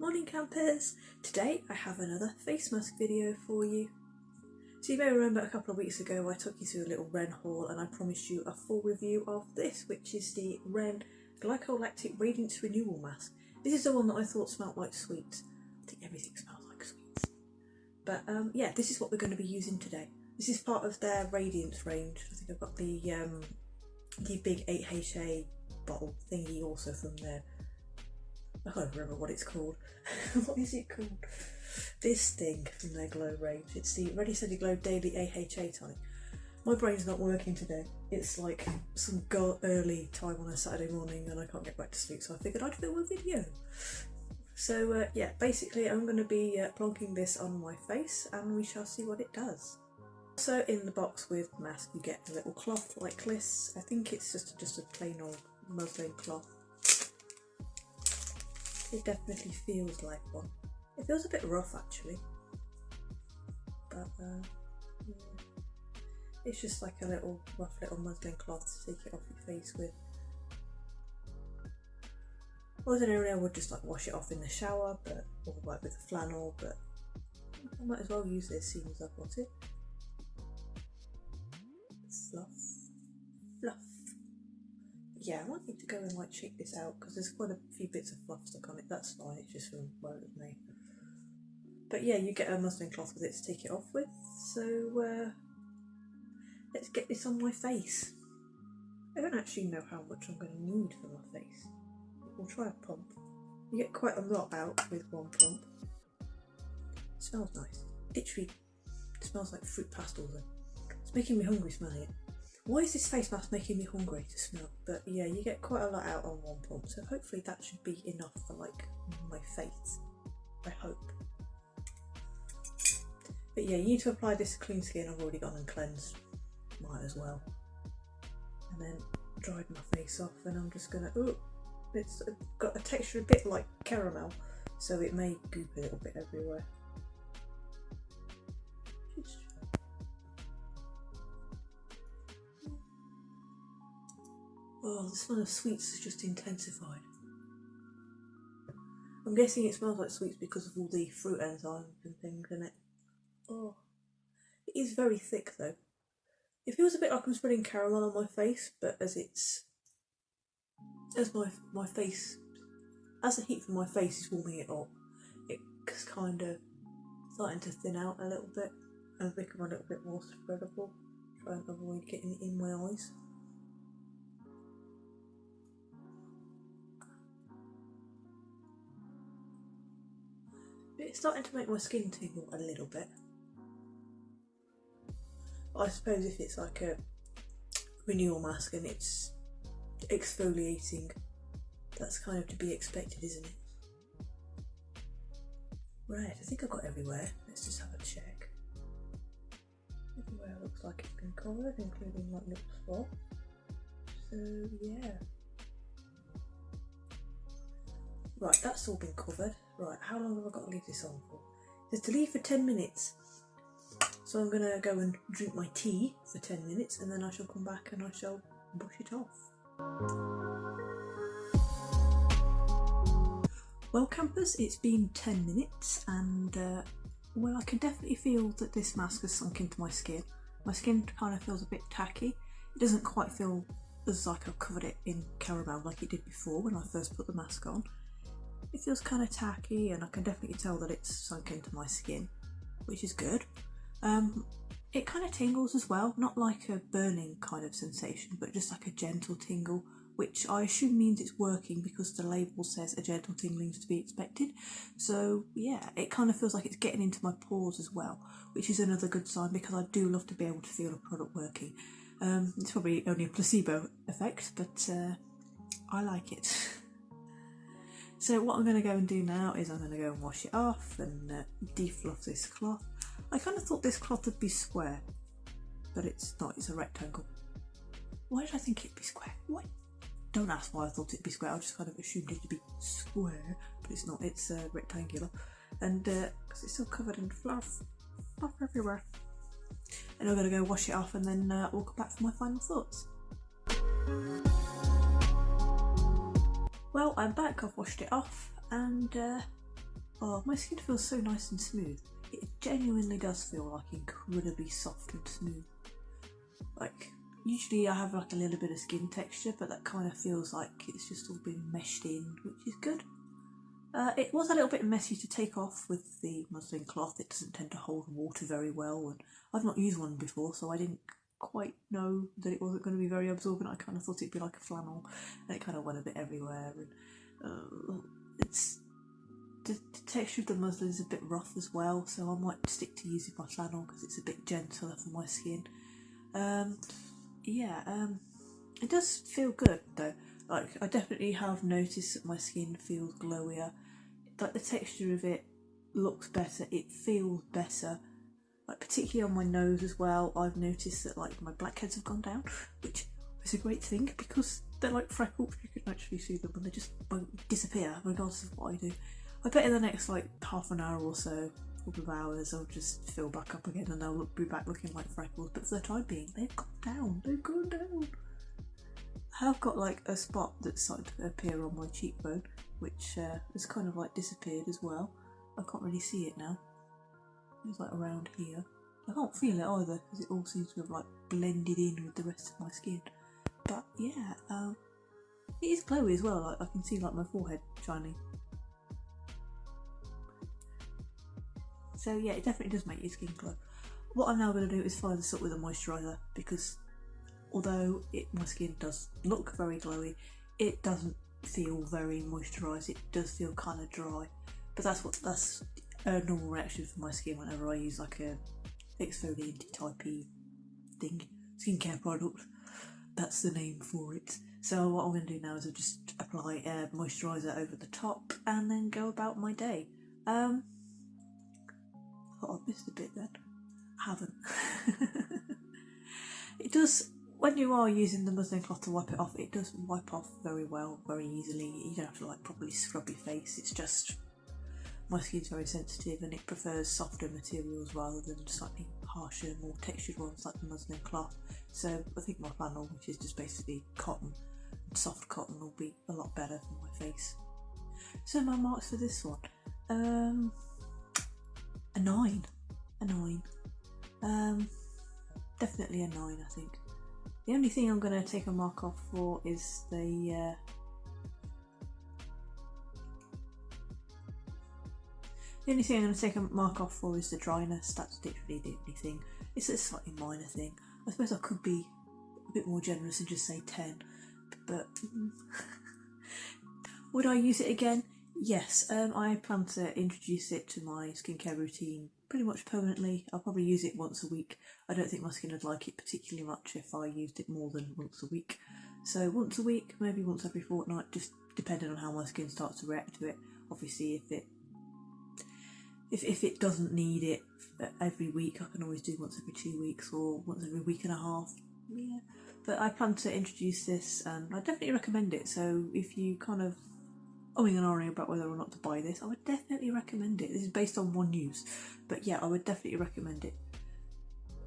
Morning campers! Today I have another face mask video for you. So you may remember a couple of weeks ago I took you through a little REN haul and I promised you a full review of this, which is the REN Glycol Lactic Radiance Renewal Mask. This is the one that I thought smelled like sweets. I think everything smells like sweets. But yeah, this is what we're going to be using today. This is part of their Radiance range. I think I've got the big 8HA bottle thingy also from there. I can't remember what it's called. What is it called? This thing from their Glow range. It's the Ready Steady Glow Daily AHA tonic. My brain's not working today. It's like some early time on a Saturday morning and I can't get back to sleep, so I figured I'd film a video. So yeah, basically I'm going to be plonking this on my face and we shall see what it does. So in the box with the mask you get a little cloth like this. I think it's just a plain old muslin cloth. It definitely feels like one. It feels a bit rough actually, but yeah. It's just like a little rough little muslin cloth to take it off your face with. Ordinarily I would just like wash it off in the shower, or like with a flannel, but I might as well use this seeing as I've got it. Fluff, fluff. Yeah, I might need to go and like shake this out because there's quite a few bits of fluff stuck on it. That's fine, it's just from where it was made. But yeah, you get a muslin cloth with it to take it off with. So let's get this on my face. I don't actually know how much I'm going to need for my face. We'll try a pump. You get quite a lot out with one pump. It smells nice. Literally smells like fruit pastels. It's making me hungry smelling it. Why is this face mask making me hungry to smell? But yeah, you get quite a lot out on one pump, so hopefully that should be enough for like my face. I hope. But yeah, you need to apply this to clean skin. I've already gone and cleansed. Might as well. And then dried my face off, and I'm just gonna. Oh, it's got a texture a bit like caramel, so it may goop a little bit everywhere. Oh, the smell of sweets has just intensified. I'm guessing it smells like sweets because of all the fruit enzymes and things in it. Oh, it is very thick though. It feels a bit like I'm spreading caramel on my face, but as the heat from my face is warming it up, it's kind of starting to thin out a little bit and become a little bit more spreadable. Try and avoid getting it in my eyes. It's starting to make my skin tingle a little bit. I suppose if it's like a renewal mask and it's exfoliating, that's kind of to be expected, isn't it? Right, I think I've got everywhere. Let's just have a check. Everywhere looks like it's been covered, including like little spots. So yeah. Right, that's all been covered. Right, how long have I got to leave this on for? It's to leave for 10 minutes. So I'm going to go and drink my tea for 10 minutes and then I shall come back and I shall brush it off. Well campers, it's been 10 minutes and well, I can definitely feel that this mask has sunk into my skin. My skin kind of feels a bit tacky. It doesn't quite feel as like I've covered it in caramel like it did before when I first put the mask on. It feels kind of tacky and I can definitely tell that it's sunk into my skin, which is good. It kind of tingles as well, not like a burning kind of sensation, but just like a gentle tingle, which I assume means it's working because the label says a gentle tingling is to be expected. So yeah, it kind of feels like it's getting into my pores as well, which is another good sign because I do love to be able to feel a product working. It's probably only a placebo effect, but I like it. So what I'm going to go and do now is I'm going to go and wash it off and defluff this cloth. I kind of thought this cloth would be square, but it's not, it's a rectangle. Why did I think it'd be square? What? Don't ask why I thought it'd be square, I just kind of assumed it'd be square, but it's not, it's rectangular. And because it's still covered in fluff everywhere. And I'm going to go wash it off and then we'll come back for my final thoughts. Well, I'm back, I've washed it off and Oh, my skin feels so nice and smooth. It genuinely does feel like incredibly soft and smooth. Like, usually I have like a little bit of skin texture, but that kind of feels like it's just all been meshed in, which is good. It was a little bit messy to take off with the muslin cloth. It doesn't tend to hold water very well, and I've not used one before, so I didn't quite know that it wasn't going to be very absorbent. I kind of thought it'd be like a flannel, and it kind of went a bit everywhere. And the texture of the muslin is a bit rough as well, so I might stick to using my flannel because it's a bit gentler for my skin. It does feel good though. Like, I definitely have noticed that my skin feels glowier. Like, the texture of it looks better, it feels better. Like, particularly on my nose as well, I've noticed that like my blackheads have gone down, which is a great thing because they're like freckles. You can actually see them and they just won't disappear regardless of what I do. I bet in the next like half an hour or so, couple of hours, I'll just fill back up again and they'll be back looking like freckles. But for the time being, they've gone down. They've gone down. I have got like a spot that's starting to appear on my cheekbone, which has kind of like disappeared as well. I can't really see it now. It's like around here. I can't feel it either because it all seems to have like blended in with the rest of my skin. But yeah, it is glowy as well. Like, I can see like my forehead shining. So yeah, it definitely does make your skin glow. What I'm now going to do is follow this up with a moisturiser, because although my skin does look very glowy, it doesn't feel very moisturised. It does feel kind of dry. But that's a normal reaction for my skin whenever I use like a exfoliant typey thing, skincare product. That's the name for it. So what I'm going to do now is I'll just apply a moisturiser over the top and then go about my day. I thought I missed a bit then. I haven't. It does, when you are using the muslin cloth to wipe it off, it does wipe off very well, very easily. You don't have to like properly scrub your face. It's just, my skin's very sensitive and it prefers softer materials rather than slightly harsher, more textured ones like the muslin cloth. So I think my flannel, which is just basically cotton, soft cotton, will be a lot better for my face. So my marks for this one, a 9. Definitely a 9, I think. The only thing I'm going to take a mark off for is the only thing I'm going to take a mark off for is the dryness. That's literally the only thing. It's a slightly minor thing. I suppose I could be a bit more generous and just say 10, but would I use it again? Yes, I plan to introduce it to my skincare routine pretty much permanently. I'll probably use it once a week. I don't think my skin would like it particularly much if I used it more than once a week. So once a week, maybe once every fortnight, just depending on how my skin starts to react to it. Obviously, if it doesn't need it every week, I can always do once every 2 weeks or once every week and a half. Yeah, but I plan to introduce this and I definitely recommend it. So if you kind of and ahhing about whether or not to buy this, I would definitely recommend it. This is based on one use, but yeah, I would definitely recommend it,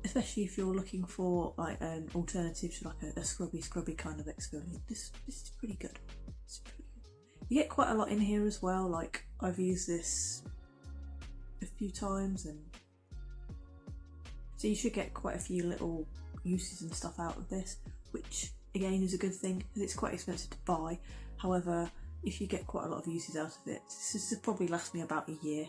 especially if you're looking for like an alternative to like a scrubby kind of exfoliant. This is pretty good. It's pretty good. You get quite a lot in here as well. Like, I've used this a few times, and so you should get quite a few little uses and stuff out of this, which again is a good thing because it's quite expensive to buy. However, if you get quite a lot of uses out of it, this will probably last me about a year.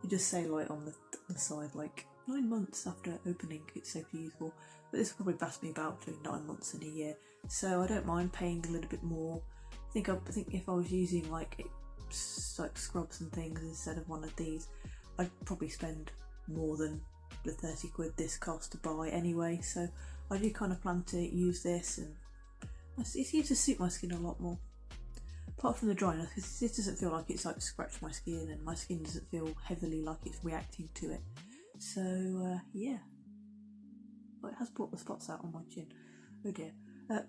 You just say like on the side, like 9 months after opening, it's safely useful, but this will probably last me about between 9 months and a year. So I don't mind paying a little bit more. I think if I was using like scrubs and things instead of one of these, I'd probably spend more than the 30 quid this cost to buy anyway. So I do kind of plan to use this, and it seems to suit my skin a lot more. Apart from the dryness, because this doesn't feel like it's like scratched my skin, and my skin doesn't feel heavily like it's reacting to it. So yeah, but it has brought the spots out on my chin. Oh dear,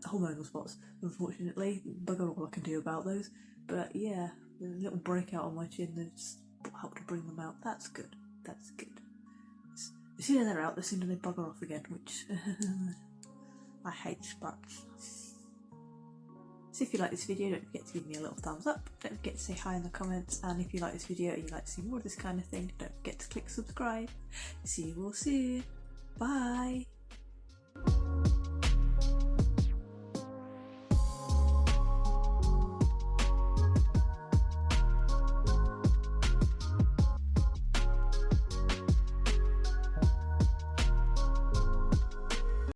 hormonal spots, unfortunately. Bugger all I can do about those. But yeah, the little breakout on my chin that's helped to bring them out. That's good. That's good. The sooner they're out, the sooner they bugger off again, which I hate spots. So if you like this video, don't forget to give me a little thumbs up, don't forget to say hi in the comments, and if you like this video and you'd like to see more of this kind of thing, don't forget to click subscribe. See you all soon. Bye!